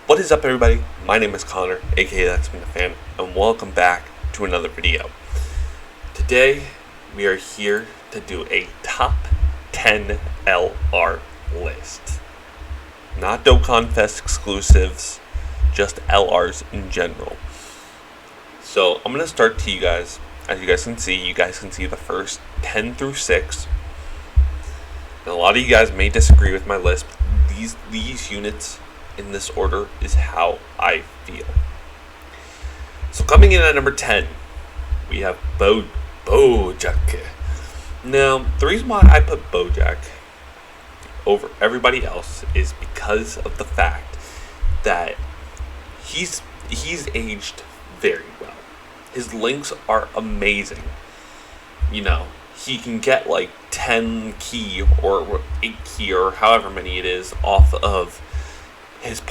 What is up, everybody? My name is Connor, aka That's Been a Fan, and welcome back to another video. Today, we are here to do a top 10 LR list. Not Dokkan Fest exclusives, just LRs in general. So, I'm going to start to you guys. As you guys can see the first 10 through 6. And a lot of you guys may disagree with my list, but these units in this order is how I feel. So coming in at number 10, we have Bojack. Now, the reason why I put Bojack over everybody else is because of the fact that he's aged very well. His links are amazing. You know, he can get like 10 key or 8 key or however many it is off of his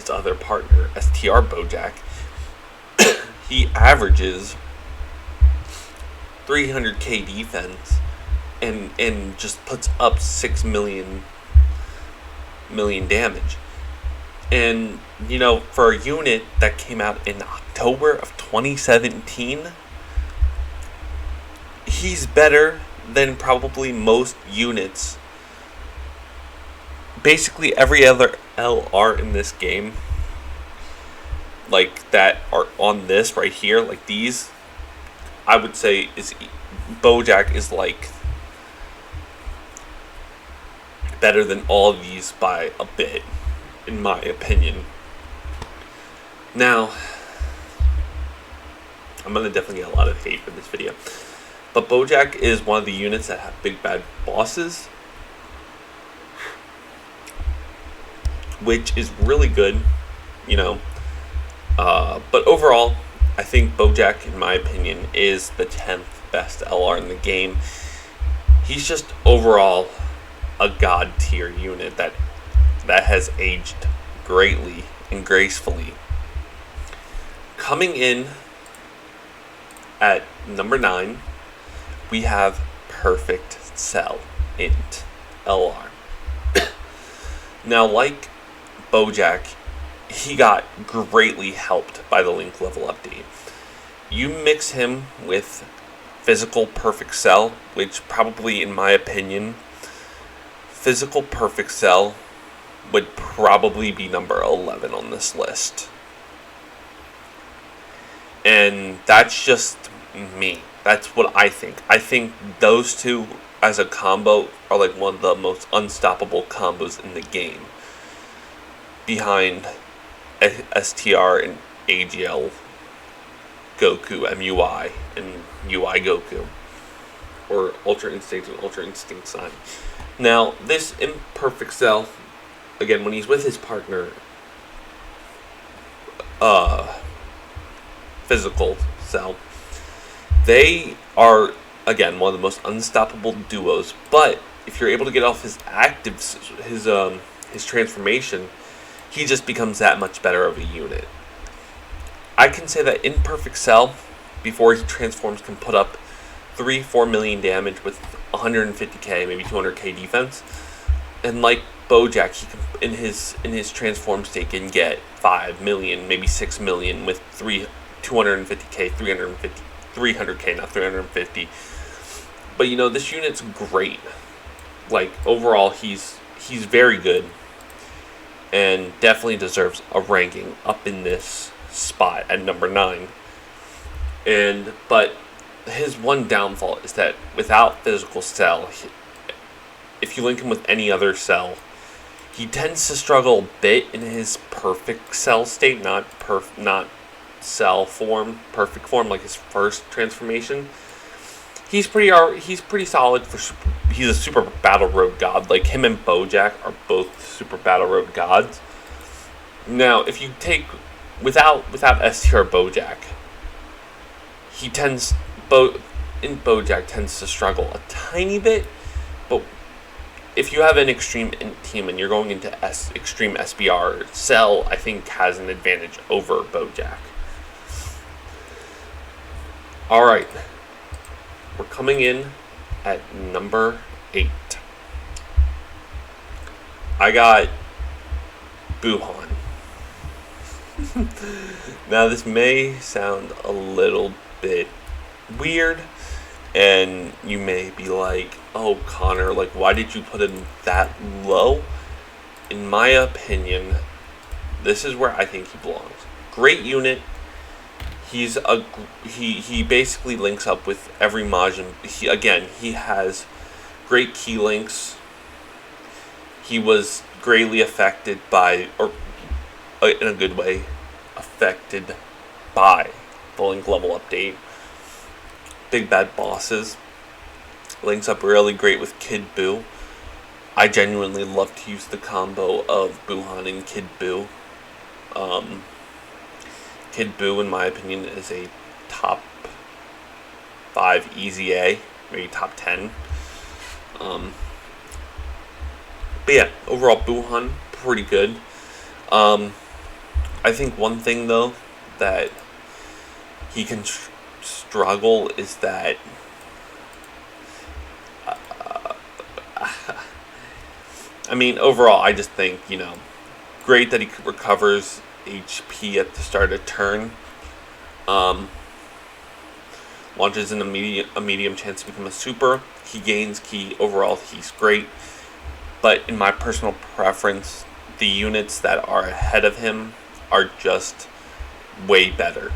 other partner, STR Bojack. He averages 300k defense and just puts up 6 million damage. And, you know, for a unit that came out in October of 2017, he's better than probably most units. Basically every other LR in this game, like that are on this right here, like these, I would say Bojack is like better than all of these by a bit, in my opinion. Now, I'm gonna definitely get a lot of hate for this video, but Bojack is one of the units that have big bad bosses, which is really good, you know. But overall, I think Bojack, in my opinion, is the 10th best LR in the game. He's just overall a god tier unit that has aged greatly and gracefully. Coming in at number 9, we have Perfect Cell Int LR. Now, like Bojack, he got greatly helped by the link level update. You mix him with Physical Perfect Cell, which probably, in my opinion, Physical Perfect Cell would probably be number 11 on this list. And that's just me. That's what I think. I think those two as a combo are like one of the most unstoppable combos in the game, behind STR and AGL Goku MUI and UI Goku, or Ultra Instinct and Ultra Instinct Sign. Now, this Imperfect Cell, again, when he's with his partner, Physical Cell, they are, again, one of the most unstoppable duos. But if you're able to get off his actives, his transformation, he just becomes that much better of a unit. I can say that Imperfect Cell, before he transforms, can put up 3-4 million damage with 150k, maybe 200k defense. And like Bojack, he can, in his transform state, can get 5 million, maybe 6 million with 250k, 300k, not 350. But you know, this unit's great. Like, overall, he's very good, and definitely deserves a ranking up in this spot at number 9. But his one downfall is that without Physical Cell, if you link him with any other cell, he tends to struggle a bit in his Perfect Cell state, not cell form, perfect form, like his first transformation. He's pretty solid he's a super battle road god. Like, him and Bojack are both super battle road gods. Now, if you take without STR Bojack, Bojack tends to struggle a tiny bit. But if you have an extreme int team and you're going into extreme SBR, Cell, I think, has an advantage over Bojack. All right. We're coming in at number 8. I got Buhan. Now, this may sound a little bit weird, and you may be like, oh, Connor, like, why did you put him that low? In my opinion, this is where I think he belongs. Great unit. He basically links up with every Majin. He has great key links. He was greatly affected by, or in a good way, affected by the link level update. Big bad bosses. Links up really great with Kid Buu. I genuinely love to use the combo of Buuhan and Kid Buu. Kid Buu, in my opinion, is a top 5 easy A, maybe top 10. But yeah, overall Buuhan, pretty good. I think one thing though that he can struggle is that I mean, overall, I just think, great that he recovers HP at the start of turn. Launches in a medium chance to become a super. He gains key. Overall, he's great. But in my personal preference, the units that are ahead of him are just way better,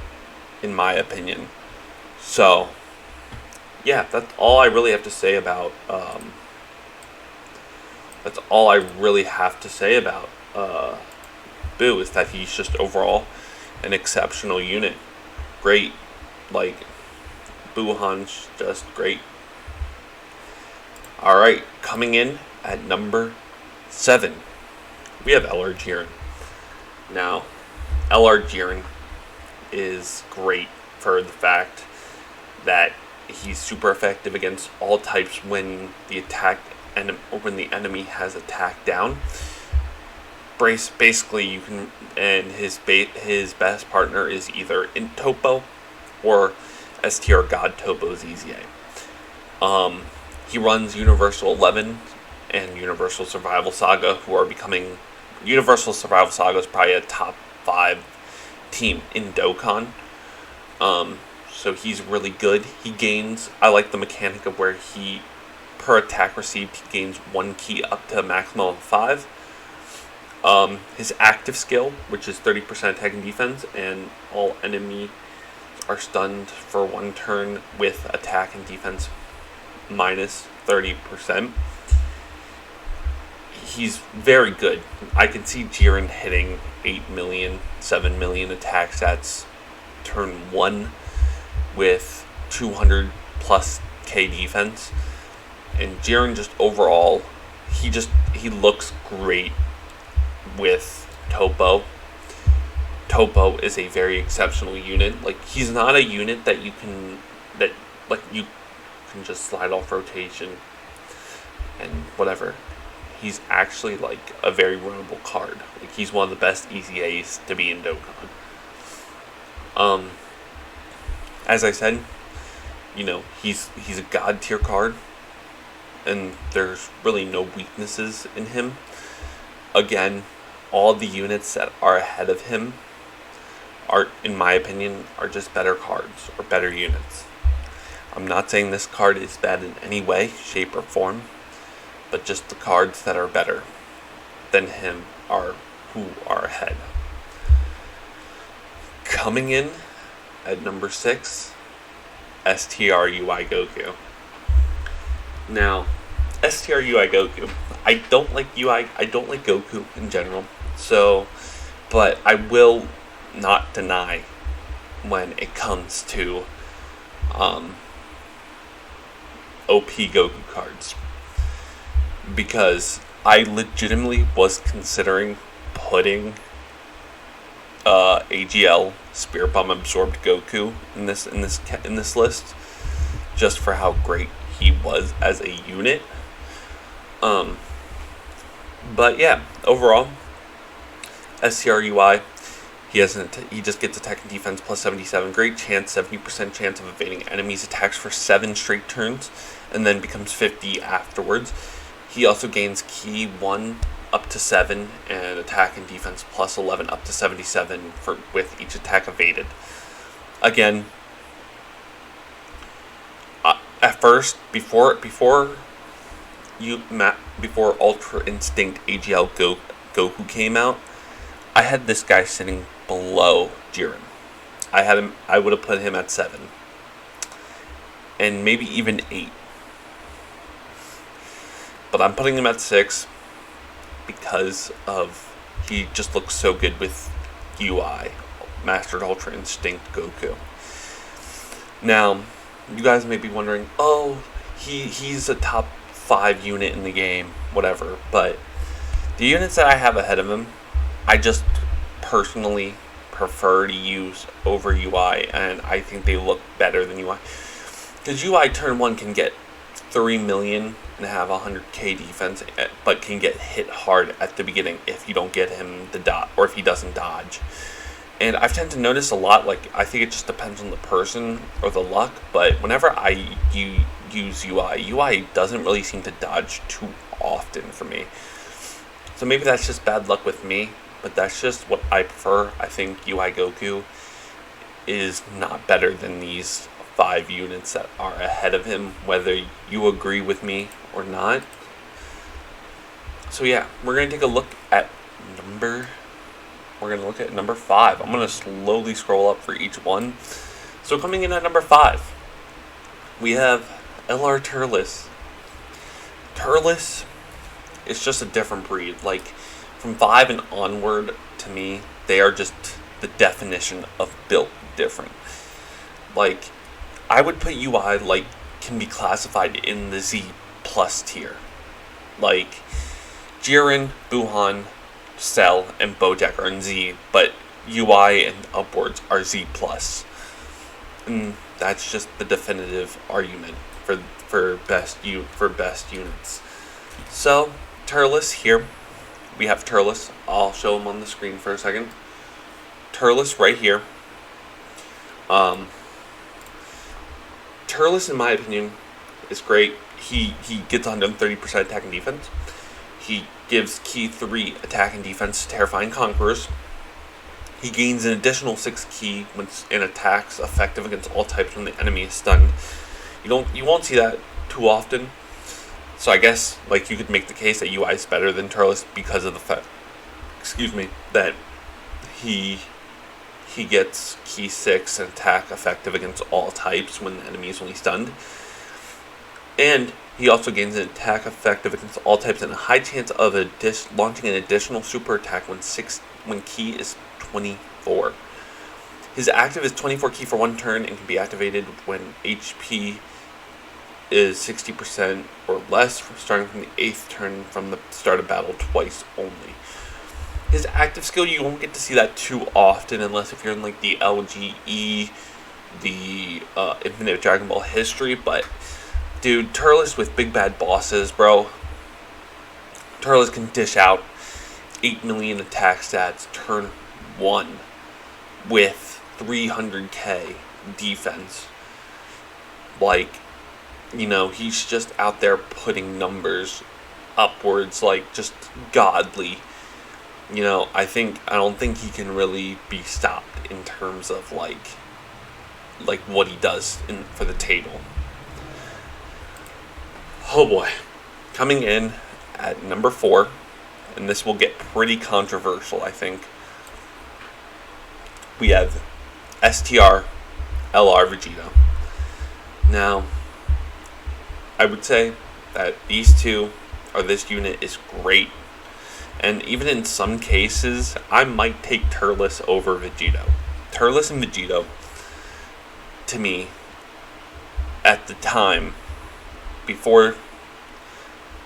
in my opinion. So, yeah, that's all I really have to say about. That's all I really have to say about Buu, is that he's just overall an exceptional unit. Great, like, Buuhan's just great. Alright, coming in at number 7, we have LR Jiren. Now, LR Jiren is great for the fact that he's super effective against all types when the enemy has attack down. Basically, you can, and his best partner is either in Topo or STR God Topo's easy A. He runs Universal 11 and Universal Survival Saga, who are becoming. Universal Survival Saga is probably a top 5 team in Dokkan. So he's really good. He gains. I like the mechanic of where he, per attack received, he gains 1 key up to a maximum of 5. His active skill, which is 30% attack and defense, and all enemies are stunned for 1 turn with attack and defense minus 30%. He's very good. I can see Jiren hitting 8 million, 7 million attack stats turn 1 with 200 plus K defense. And Jiren just overall, he looks great with Topo. Topo is a very exceptional unit. Like, he's not a unit that you can just slide off rotation and whatever. He's actually like a very runnable card. Like, he's one of the best easy A's to be in Dokkan. As I said, he's a god tier card, and there's really no weaknesses in him. Again, all the units that are ahead of him are, in my opinion, are just better cards or better units. I'm not saying this card is bad in any way, shape, or form, but just the cards that are better than him are who are ahead. Coming in at number 6, STRUI Goku. Now, STRUI Goku, I don't like Goku in general, but I will not deny when it comes to OP Goku cards, because I legitimately was considering putting AGL Spirit Bomb Absorbed Goku in this list, just for how great he was as a unit. But yeah, overall, STRUI, he just gets attack and defense plus 77. Great chance, 70% chance of evading enemies' attacks for 7 straight turns, and then becomes 50 afterwards. He also gains key 1 up to 7, and attack and defense plus 11 up to 77 with each attack evaded. Again, at first, before Ultra Instinct AGL Goku came out, I had this guy sitting below Jiren. I would have put him at 7, and maybe even 8. But I'm putting him at 6 because he just looks so good with UI, Mastered Ultra Instinct Goku. Now, you guys may be wondering, oh, he's a top 5 unit in the game, whatever. But the units that I have ahead of him, I just personally prefer to use over UI, and I think they look better than UI. Because UI turn 1 can get 3 million and have 100k defense, but can get hit hard at the beginning if you don't get him the dot, or if he doesn't dodge. And I've tended to notice a lot, like, I think it just depends on the person or the luck, but whenever I use UI doesn't really seem to dodge too often for me. So maybe that's just bad luck with me, but that's just what I prefer. I think UI Goku is not better than these 5 units that are ahead of him, whether you agree with me or not. So yeah, we're going to take a look at number 5. I'm going to slowly scroll up for each one. So coming in at number 5, we have LR Turles. Turles is just a different breed. Like, from 5 and onward, to me, they are just the definition of built different. Like, I would put UI, like, can be classified in the Z plus tier. Like, Jiren, Buhan, Cell, and Bojack are in Z, but UI and upwards are Z plus. And that's just the definitive argument for best units. So, Turles here. We have Turles. I'll show him on the screen for a second. Turles right here. Turles, in my opinion, is great. He gets 130% attack and defense. He gives Ki 3 attack and defense to Terrifying Conquerors. He gains an additional 6 Ki when in attacks effective against all types when the enemy is stunned. You won't see that too often. So I guess, like, you could make the case that UI is better than Turles because of the fact, that he gets Ki 6 and attack effective against all types when the enemy is only stunned. And he also gains an attack effective against all types and a high chance of launching an additional super attack when Ki is 24. His active is 24 Ki for 1 turn and can be activated when HP is 60% or less, starting from the 8th turn from the start of battle twice only. His active skill, you won't get to see that too often unless if you're in, like, the LGE, the Infinite Dragon Ball History, but dude, Turles with big bad bosses, bro. Turles can dish out 8 million attack stats turn 1 with 300k defense. Like, you know, he's just out there putting numbers upwards, like, just godly. You know, I don't think he can really be stopped in terms of like what he does for the table. Oh boy. Coming in at number 4, and this will get pretty controversial, I think. We have STR LR Vegeta. Now, I would say that these two, or this unit, is great. And even in some cases, I might take Turles over Vegito. Turles and Vegito, to me, at the time, before...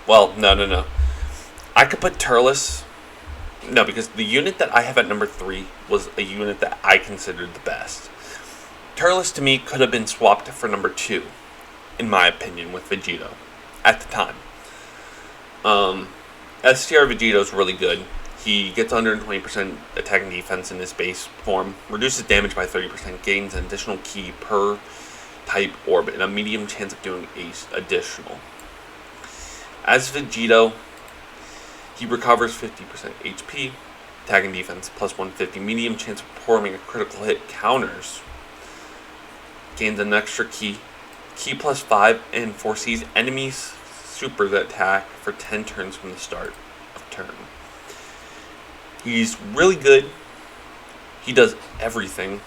Well, no. I could put Turles... No, because the unit that I have at number 3 was a unit that I considered the best. Turles, to me, could have been swapped for number 2, in my opinion, with Vegito, at the time. STR Vegito is really good. He gets 120% attack and defense in his base form, reduces damage by 30%, gains an additional Ki per type orb, and a medium chance of doing ace additional. As Vegito, He recovers 50% HP, attack and defense plus 150, medium chance of performing a critical hit, counters, gains an extra ki plus 5, and foresees enemies' super that attack for 10 turns from the start of turn. He's really good. He does everything.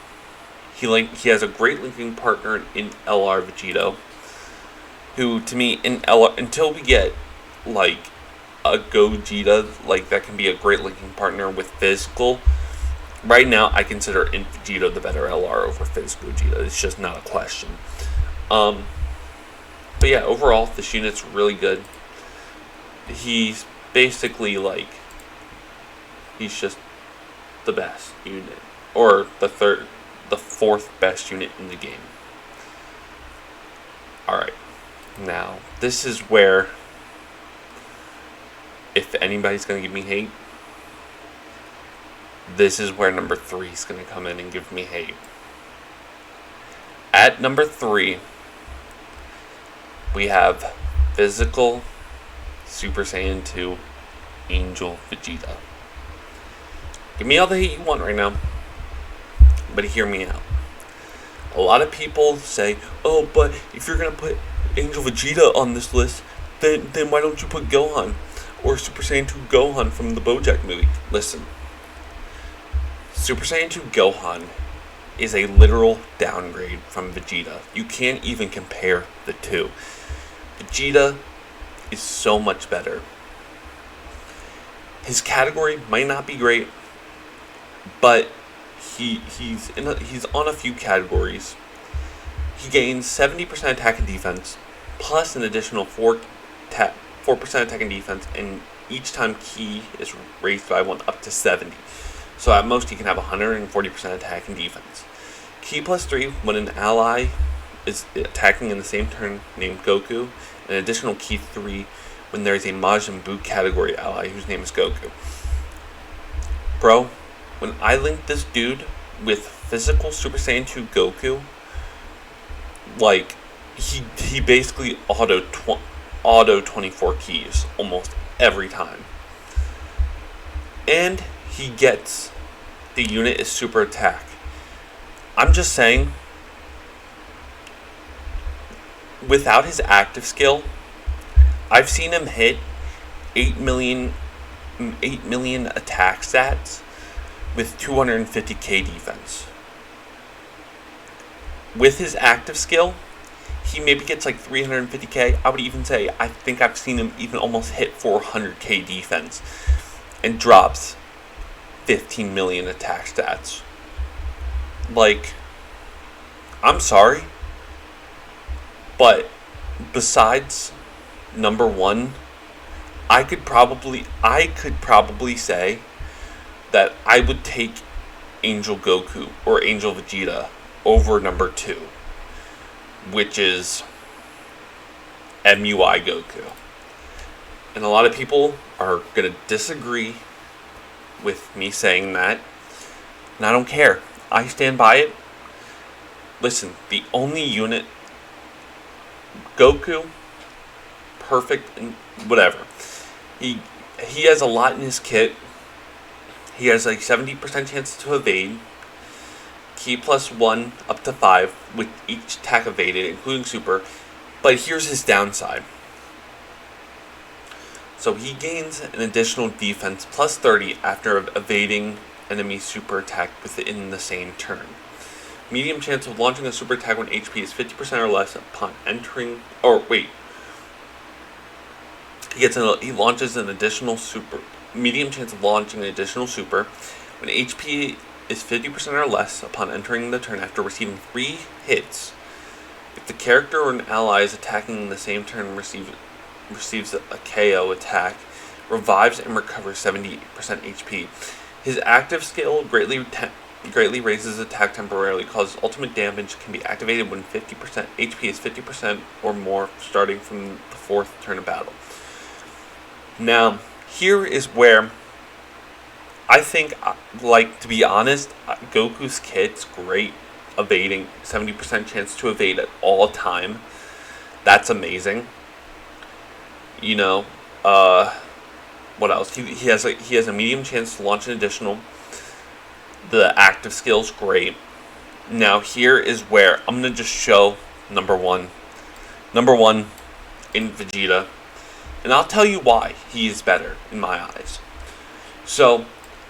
He has a great linking partner in LR Vegito, who to me in LR, until we get like a Gogeta, like that can be a great linking partner with physical. Right now, I consider in Vegito the better LR over physical Gogeta. It's just not a question. But yeah, overall, this unit's really good. He's basically like, he's just the best unit, or the fourth best unit in the game. Alright, now, this is where, if anybody's going to give me hate, this is where number 3 is going to come in and give me hate. At number 3, we have Physical Super Saiyan 2 Angel Vegeta. Give me all the hate you want right now, but hear me out. A lot of people say, oh, but if you're going to put Angel Vegeta on this list, then why don't you put Gohan or Super Saiyan 2 Gohan from the BoJack movie? Listen, Super Saiyan 2 Gohan is a literal downgrade from Vegeta. You can't even compare the two. Vegeta is so much better. His category might not be great, but he's on a few categories. He gains 70% attack and defense, plus an additional 4% attack and defense, and each time ki is raised by 1 up to 70. So at most he can have 140% attack and defense. Ki plus 3 when an ally is attacking in the same turn named Goku, and an additional ki 3 when there is a Majin Buu category ally whose name is Goku. Bro, when I linked this dude with Physical Super Saiyan 2 Goku, like, he basically auto 24 keys almost every time. And he gets the unit is super attack. I'm just saying, without his active skill, I've seen him hit 8 million attack stats with 250k defense. With his active skill, he maybe gets like 350k. I would even say, I think I've seen him even almost hit 400k defense and drops 15 million attack stats. Like, I'm sorry, but besides number 1, I could probably say that I would take Angel Goku or Angel Vegeta over number 2, which is MUI Goku. And a lot of people are going to disagree with me saying that, and I don't care. I stand by it. Listen, the only unit, Goku, perfect and whatever. He has a lot in his kit. He has like 70% chance to evade, ki plus 1 up to 5 with each attack evaded, including super. But here's his downside. So he gains an additional defense plus 30 after evading enemy super attack within the same turn. Medium chance of launching a super attack when HP is 50% or less upon entering. He launches an additional super. Medium chance of launching an additional super when HP is 50% or less upon entering the turn after receiving 3 hits. If the character or an ally is attacking in the same turn receives a KO attack, revives and recovers 78% HP. His active skill greatly raises attack temporarily, causes ultimate damage, can be activated when HP is 50% or more starting from the 4th turn of battle. Now, here is where I think, like, to be honest, Goku's kit's great. Evading, 70% chance to evade at all time. That's amazing. You know, what else? He has a medium chance to launch an additional. The active skill's great. Now here is where I'm gonna just show number one in Vegeta, and I'll tell you why he is better in my eyes. So,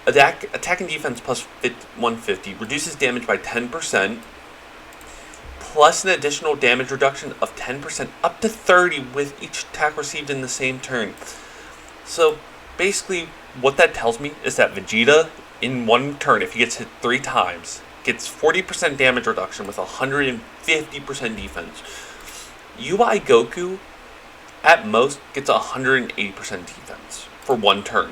attack and defense plus 150 reduces damage by 10%, plus an additional damage reduction of 10% up to 30 with each attack received in the same turn. So, basically, what that tells me is that Vegeta, in one turn, if he gets hit 3 times, gets 40% damage reduction with 150% defense. UI Goku, at most, gets 180% defense for one turn.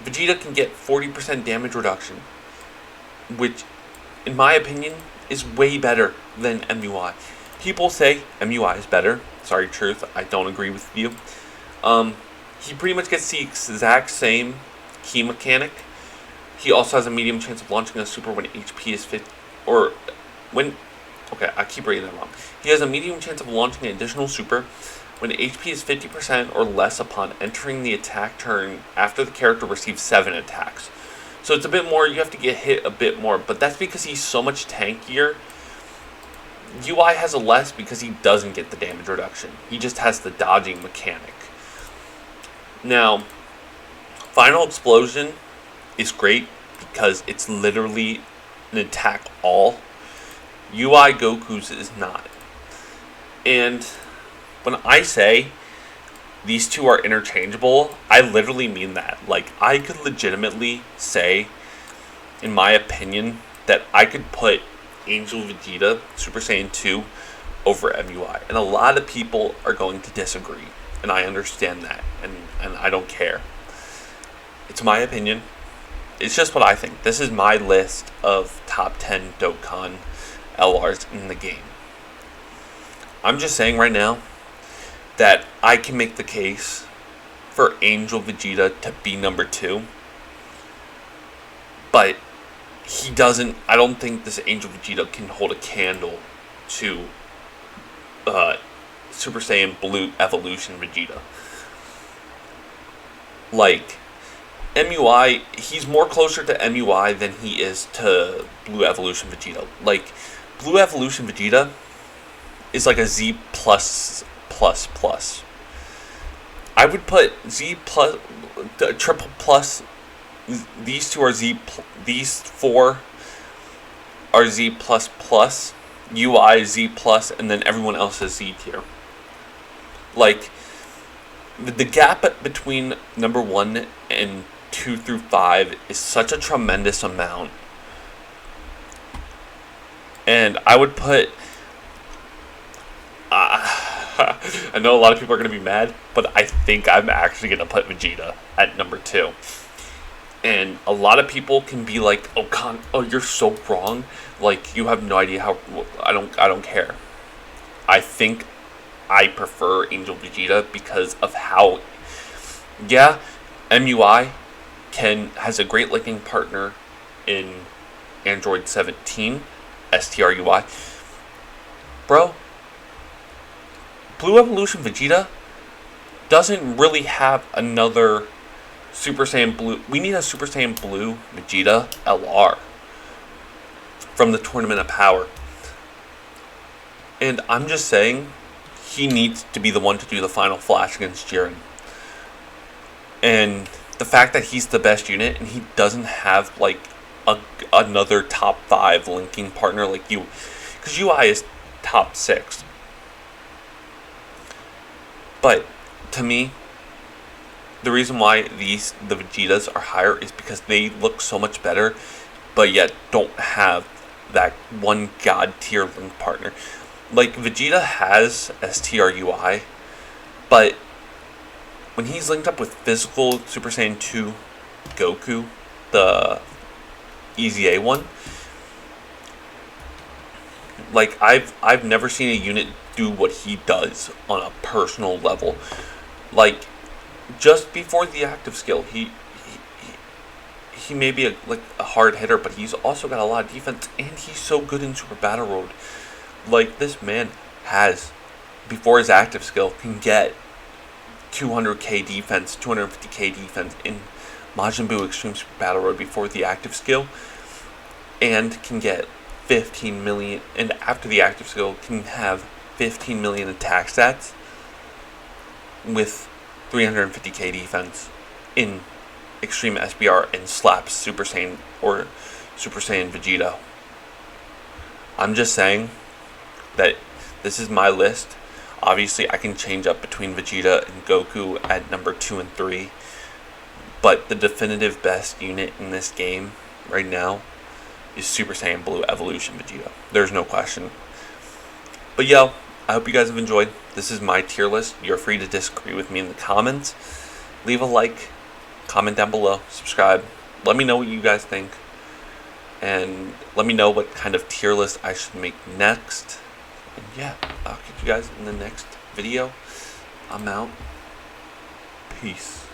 Vegeta can get 40% damage reduction, which, in my opinion, is way better than MUI. People say MUI is better. Sorry, truth, I don't agree with you. He pretty much gets the exact same key mechanic. He also has a medium chance of launching a super when HP is 50, or when, okay, I keep reading that wrong. He has a medium chance of launching an additional super when HP is 50% or less upon entering the attack turn after the character receives 7 attacks. So it's a bit more, you have to get hit a bit more, but that's because he's so much tankier. UI has a less because he doesn't get the damage reduction. He just has the dodging mechanic. Now, Final Explosion is great because it's literally an attack all. UI Goku's is not. And when I say these two are interchangeable, I literally mean that. Like, I could legitimately say, in my opinion, that I could put Angel Vegeta Super Saiyan 2 over MUI. And a lot of people are going to disagree. And I understand that. And I don't care. It's my opinion. It's just what I think. This is my list of top 10 Dokkan LRs in the game. I'm just saying right now that I can make the case for Angel Vegeta to be number 2. But he doesn't, I don't think this Angel Vegeta can hold a candle to Super Saiyan Blue Evolution Vegeta. Like, MUI, he's more closer to MUI than he is to Blue Evolution Vegeta. Like, Blue Evolution Vegeta is like a Z plus. I would put Z plus, triple plus. These two are Z. These 4 are Z plus plus. UI Z plus, and then everyone else is Z tier. Like, the gap between number 1 and 2 through 5 is such a tremendous amount. And I would put, I know a lot of people are going to be mad, but I think I'm actually going to put Vegeta at number 2. And a lot of people can be like, oh, you're so wrong. Like, you have no idea how, I don't care. I think I prefer Angel Vegeta because of how, yeah, MUI has a great linking partner in Android 17, STRUI. Bro, Blue Evolution Vegeta doesn't really have another Super Saiyan Blue. We need a Super Saiyan Blue Vegeta LR from the Tournament of Power. And I'm just saying, he needs to be the one to do the final flash against Jiren. And the fact that he's the best unit and he doesn't have like another top 5 linking partner like you, because UI is top 6. But to me, the reason why the Vegetas are higher is because they look so much better, but yet don't have that one god tier link partner. Like, Vegeta has STRUI, but when he's linked up with physical Super Saiyan 2 Goku, the EZA one, like, I've never seen a unit do what he does on a personal level. Like, just before the active skill, he may be a hard hitter, but he's also got a lot of defense, and he's so good in Super Battle Road. Like, this man has, before his active skill, 200k defense, 250k defense in Majin Buu Extreme Super Battle Road before the active skill, and can get 15 million, and after the active skill can have 15 million attack stats with 350k defense in Extreme SBR and slaps Super Saiyan or Super Saiyan Vegeta. I'm just saying that this is my list. Obviously, I can change up between Vegeta and Goku at number 2 and 3, but the definitive best unit in this game right now is Super Saiyan Blue Evolution Vegeta. There's no question. But yo, I hope you guys have enjoyed. This is my tier list. You're free to disagree with me in the comments. Leave a like, comment down below, subscribe. Let me know what you guys think. And let me know what kind of tier list I should make next. And yeah, I'll catch you guys in the next video. I'm out. Peace.